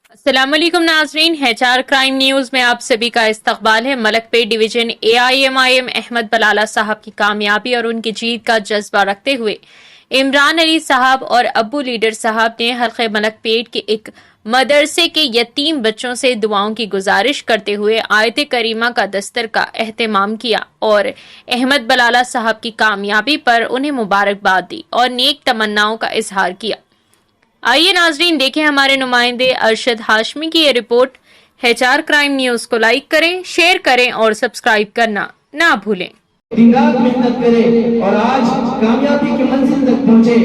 अस्सलाम वालेकुम नाजरीन, HR क्राइम न्यूज़ में आप सभी का इस्तकबाल है। मलकपेट डिवीजन AIMIM अहमद बलाला साहब की कामयाबी और उनकी जीत का जज्बा रखते हुए इमरान अली साहब और अब्बू लीडर साहब ने हल्के मलकपेट के एक मदरसे के यतीम बच्चों से दुआओं की गुजारिश करते हुए आयत करीमा का दस्तर का एहतमाम किया और अहमद बलाला साहब की कामयाबी पर उन्हें मुबारकबाद दी और नेक तमन्नाओं का इजहार किया। आइए नाजरीन देखें हमारे नुमाइंदे अरशद हाशमी की ये रिपोर्ट। HR क्राइम न्यूज को लाइक करें, शेयर करें और सब्सक्राइब करना ना भूलें। दिन रात मेहनत करे और आज कामयाबी की मंजिल तक पहुंचे।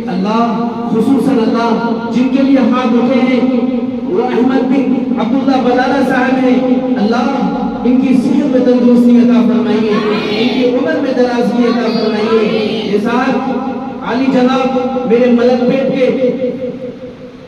अल्लाह खुसूसन अल्लाह जिनके लिए हाथ उठे हैं वो अहमद बिन अब्दुल्ला बलाला साहब हैं। अल्लाह इनकी सेहत में तंदुरुस्ती अता फरमाइए, इनकी उम्र में दराज़गी अता फरमाइए। ये साहब आली जनाब मेरे मलकपेट के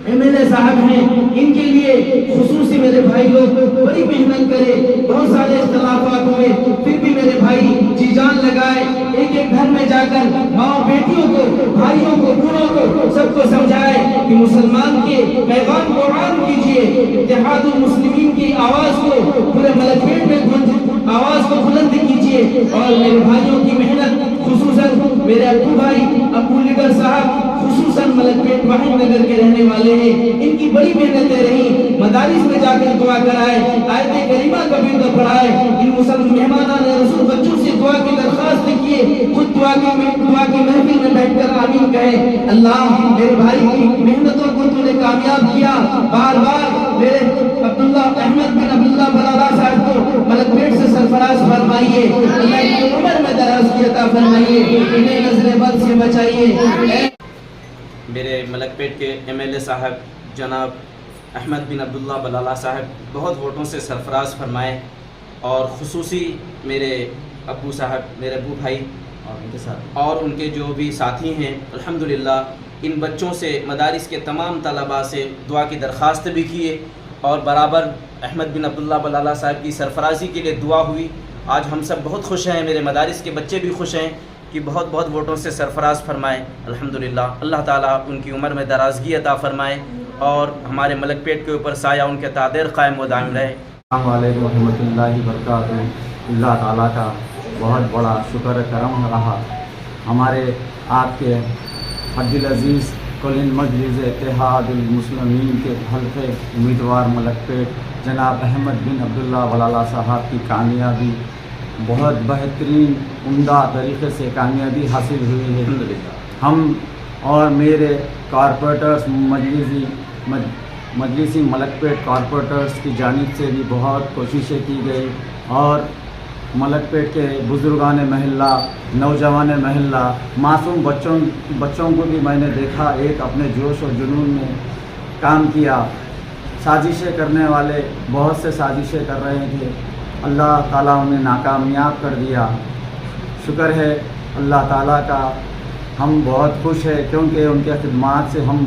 MLA साहब हैं, इनके लिए खुसूसी मेरे भाई लोग बड़ी मेहनत करे। बहुत सारे इख्तिलाफात हुए फिर भी मेरे भाई जी जान लगाए, एक एक घर में जाकर माँ बेटियों को, भाइयों को, बूढ़ों को सबको समझाए कि मुसलमान के पैगाम को आम कीजिए। इत्तेहादुल मुस्लिमीन की आवाज को पूरे मलकपेट में गूंज, आवाज को बुलंद कीजिए। और मेरे भाइयों की मेहनत खुसूसन मेरे अब्बू भाई अब्बू लीडर साहब खुसूसन मलकपेट वाहिद नगर के रहने वाले हैं, इनकी बड़ी मेहनतें रही। मदारिस में जाकर दुआ कराए, आयत करीमा का भी तो पढ़ाए, इन मुसलमान मेहमानान रसूल बच्चों से दुआ की दरख्वास्त किए, खुद दुआ की महफिल में बैठकर आमीन कहे। अल्लाह मेरे भाई की मेहनतों को तूने कामयाब किया। बार बार मेरे अब्दुल्ला अहमद बिन अब्दुल्ला बलाला साहब को मलकपेट से सरफराज फरमाइए, अल्लाह की उम्र में दराज़गी अता फरमाइए, इन्हें नजर बद से बचाइए। मेरे मलकपेट के MLA साहब जनाब अहमद बिन अब्दुल्ला बलाला साहब बहुत वोटों से सरफराज फरमाए और ख़ुसूसी मेरे अब्बू साहब, मेरे अब्बू भाई और उनके जो भी साथी हैं, अल्हम्दुलिल्लाह इन बच्चों से मदारिस के तमाम तलबा से दुआ की दरख्वास्त भी किए और बराबर अहमद बिन अब्दुल्ला बलाला साहब की सरफराजी के लिए दुआ हुई। आज हम सब बहुत खुश हैं, मेरे मदारिस के बच्चे भी खुश हैं कि बहुत बहुत वोटों से सरफराज फरमाए। अल्हम्दुलिल्लाह अल्लाह ताला उनकी उम्र में दराज़गी अता फरमाए और हमारे मलकपेट के ऊपर साया उनके तादेर कायम व दायम रहे। अस्सलामु अलैकुम रहमतुल्लाहि व बरकातुहू। अल्लाह ताला का बहुत बड़ा शुक्र करम रहा। हमारे आपके अब्दुल अज़ीज़ कुलिन मजलिस इत्तेहादुल मुस्लिमीन के हल्के उम्मीदवार मलकपेट जनाब अहमद बिन अब्दुल्ला बलाला साहब की कामयाबी बहुत बेहतरीन उम्दा तरीक़े से कामयाबी हासिल हुई है। हम और मेरे कॉरपोरेटर्स मजलिसी मलकपेट कॉरपोरेटर्स की जानिब से भी बहुत कोशिशें की गई और मलकपेट के बुज़ुर्गान महल्ला, नौजवान महल्ला, मासूम बच्चों को भी मैंने देखा एक अपने जोश और जुनून में काम किया। साजिशें करने वाले बहुत से साजिशें कर रहे थे, अल्लाह ताला उन्हें नाकामयाब कर दिया। शुक्र है अल्लाह ताला का, हम बहुत खुश हैं क्योंकि उनके खिदमात से हम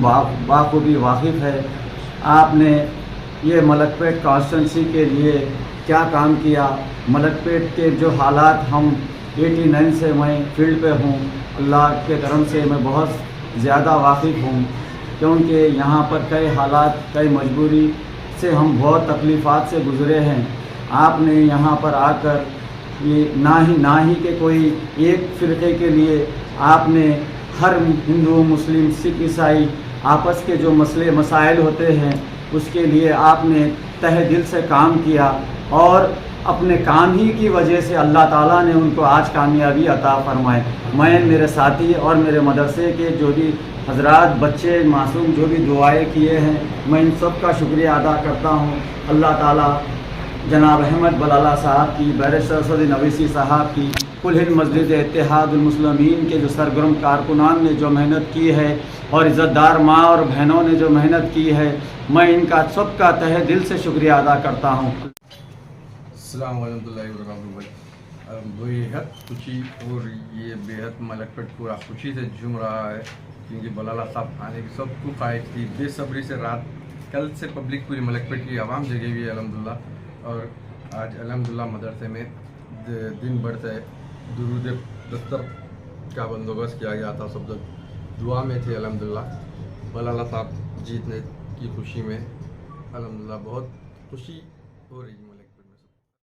बाखूबी वाकिफ़ है। आपने ये मलकपेट कॉन्स्टिट्यूंसी के लिए क्या काम किया, मलकपेट के जो हालात हम 89 से मैं फील्ड पे हूँ, अल्लाह के करम से मैं बहुत ज़्यादा वाकिफ़ हूँ क्योंकि यहाँ पर कई हालात, कई मजबूरी से हम बहुत तकलीफ़ात से गुज़रे हैं। आपने यहाँ पर आकर ये ना ही के कोई एक फ़िरक़े के लिए आपने हर हिंदू, मुस्लिम, सिख, ईसाई आपस के जो मसले मसाइल होते हैं उसके लिए आपने तहे दिल से काम किया और अपने काम ही की वजह से अल्लाह ताला ने उनको आज कामयाबी अता फरमाए। मैं, मेरे साथी और मेरे मदरसे के जो भी हजरात, बच्चे, मासूम जो भी दुआएं किए हैं, मैं इन सब का शुक्रिया अदा करता हूँ। अल्लाह ताला जनाब अहमद बलाला साहब की, बैरिस्टर सऊदी नवीसी साहब की, कुल हिंद मजलिस इत्तेहादुल मुस्लिमीन के जो सरगर्म कारकुनान ने जो मेहनत की है और इज़्ज़तदार माँ और बहनों ने जो मेहनत की है, मैं इनका सबका तहे दिल से शुक्रिया अदा करता हूँ। अस्सलाम वालेकुम भाई, बेहद खुशी और ये बेहद मलकपेट पूरा खुशी से झूम रहा है क्योंकि बलाला साहब आने की सबको ख्वाहिश थी, बेसब्री से रात कल से पब्लिक पूरी मलकपेट की आवाम जगी हुई है अल्हम्दुलिल्लाह। और आज अल्हम्दुलिल्लाह मदरसे में दिन भर से दुरूद दस्तर का बंदोबस्त किया गया था, सब लोग दुआ में थे अल्हम्दुलिल्लाह। बलाला साहब जीतने की खुशी में الحمدللہ بہت خوشی ہو رہی ہے.